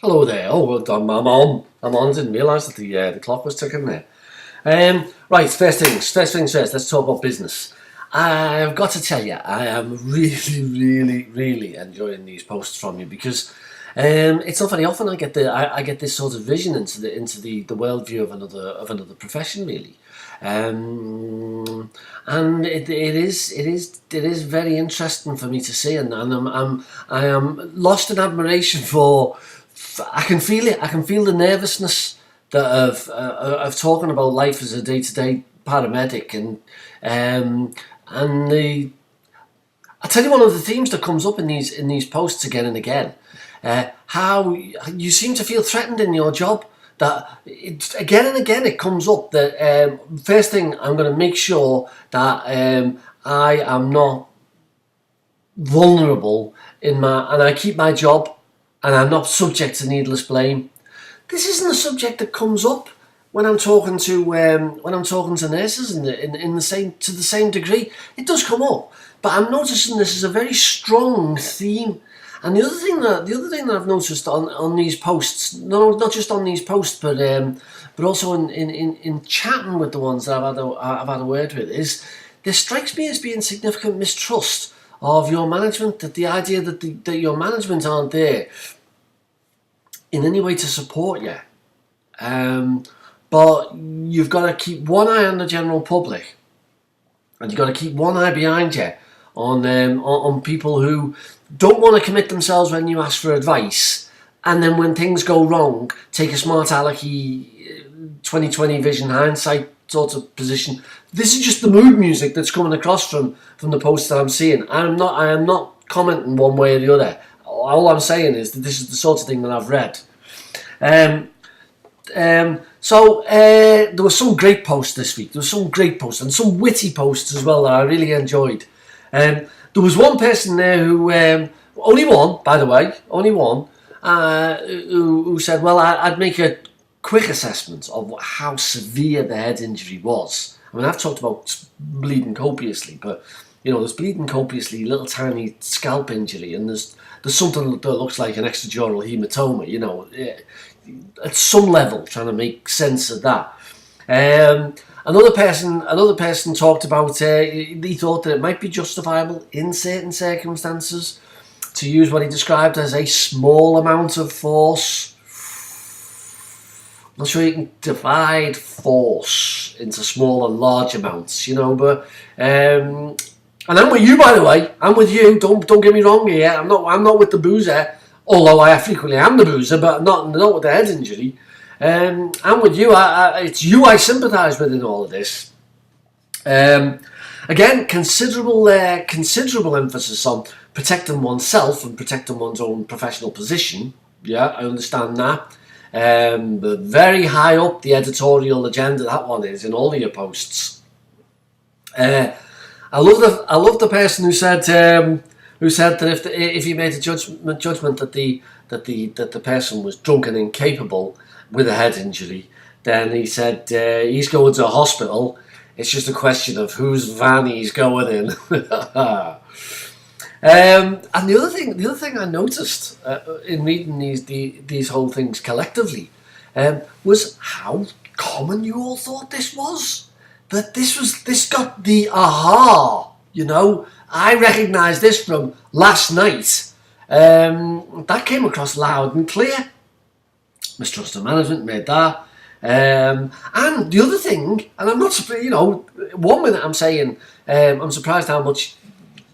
Hello there. Oh, well done. I'm on. I'm on. Didn't realise that the clock was ticking there. Right. First things first. Let's talk about business. I've got to tell you, I am really enjoying these posts from you because it's not very often I get this sort of vision into the worldview of another profession really. And it is very interesting for me to see, and I am lost in admiration for. I can feel it. I can feel the nervousness that of talking about life as a day-to-day paramedic, and the. I tell you, one of the themes that comes up in these posts again and again, how you seem to feel threatened in your job. That again and again it comes up that first thing, I'm going to make sure that I am not vulnerable and I keep my job and I'm not subject to needless blame. This isn't a subject that comes up when I'm talking to nurses in the same degree. It does come up, but I'm noticing this is a very strong theme. And the other thing that I've noticed on these posts, not just on these posts, but also in chatting with the ones that I've had a word with, is there strikes me as being significant mistrust of your management. That the idea that your management aren't there in any way to support you, but you've got to keep one eye on the general public, and you've got to keep one eye behind you on people who don't want to commit themselves when you ask for advice, and then when things go wrong, take a smart alecky 2020 vision hindsight sort of position. This is just the mood music that's coming across from the posts that I'm seeing. I am not commenting one way or the other. All I'm saying is that this is the sort of thing that I've read. So there were some great posts this week. There were some great posts and some witty posts as well that I really enjoyed. There was one person there who, only one, by the way, who said, well, I'd make a quick assessment of how severe the head injury was. I mean, I've talked about bleeding copiously, but, there's bleeding copiously, little tiny scalp injury, and there's something that looks like an extradural hematoma, at some level, trying to make sense of that. Another person talked about he thought that it might be justifiable in certain circumstances to use what he described as a small amount of force. I'm not sure you can divide force into small and large amounts, but and I'm with you, by the way. I'm with you. Don't get me wrong here. I'm not with the boozer, although I frequently am the boozer, but not with the head injury. I'm with you. It's you I sympathise with in all of this. Again, considerable emphasis on protecting oneself and protecting one's own professional position. Yeah, I understand that. But very high up the editorial agenda, that one is in all of your posts. I love the person who said that if you made a judgment that the person was drunk and incapable with a head injury, then he said he's going to a hospital. It's just a question of whose van he's going in. And the other thing I noticed in reading these whole things collectively was how common you all thought this was. That this got the aha. I recognise this from last night. That came across loud and clear. Mistrust of management made that. And the other thing, and I'm not surprised, 1 minute I'm saying I'm surprised how much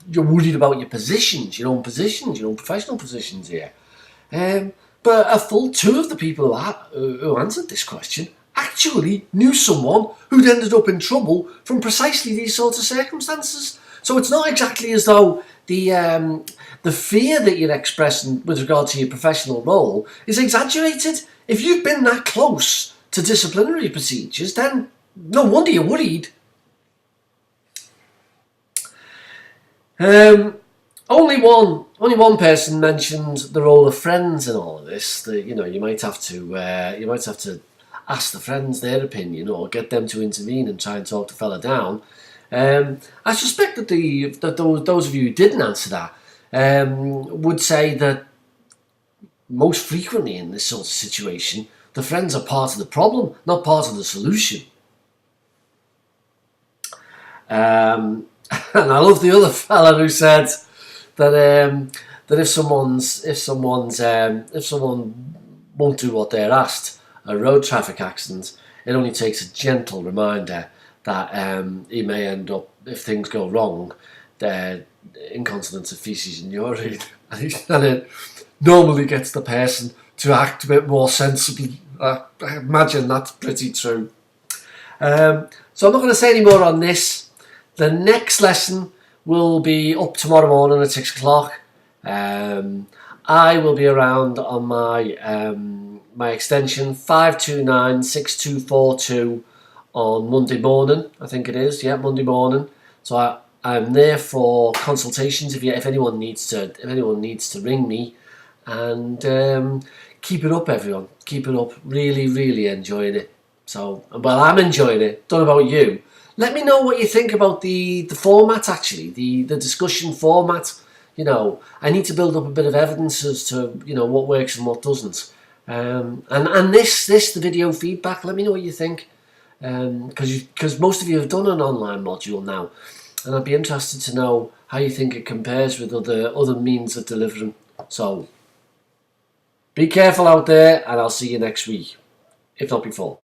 you're worried about your positions, your own professional positions here. But a full 2 of the people who answered this question actually knew someone who'd ended up in trouble from precisely these sorts of circumstances. So it's not exactly as though the fear that you're expressing with regard to your professional role is exaggerated. If you've been that close to disciplinary procedures, then no wonder you're worried. Only one person mentioned the role of friends in all of this. That you might have to ask the friends their opinion or get them to intervene and try and talk the fella down. I suspect that those of you who didn't answer that would say that most frequently in this sort of situation, the friends are part of the problem, not part of the solution. And I love the other fella who said that if someone won't do what they're asked, a road traffic accident, it only takes a gentle reminder that he may end up, if things go wrong, incontinence of feces and urine, and it normally gets the person to act a bit more sensibly. I imagine that's pretty true. So I'm not going to say any more on this. The next lesson will be up tomorrow morning at 6 o'clock. I will be around on my extension 5296242 on Monday morning. I think it is, yeah, Monday morning. So I'm there for consultations if anyone needs to ring me, and keep it up, everyone. Keep it up. Really, really enjoying it. So, well, I'm enjoying it. Don't know about you. Let me know what you think about the format, actually, the discussion format. You know, I need to build up a bit of evidence as to, you know, what works and what doesn't. And the video feedback, let me know what you think. Because most of you have done an online module now, and I'd be interested to know how you think it compares with other means of delivering. So, be careful out there, and I'll see you next week, if not before.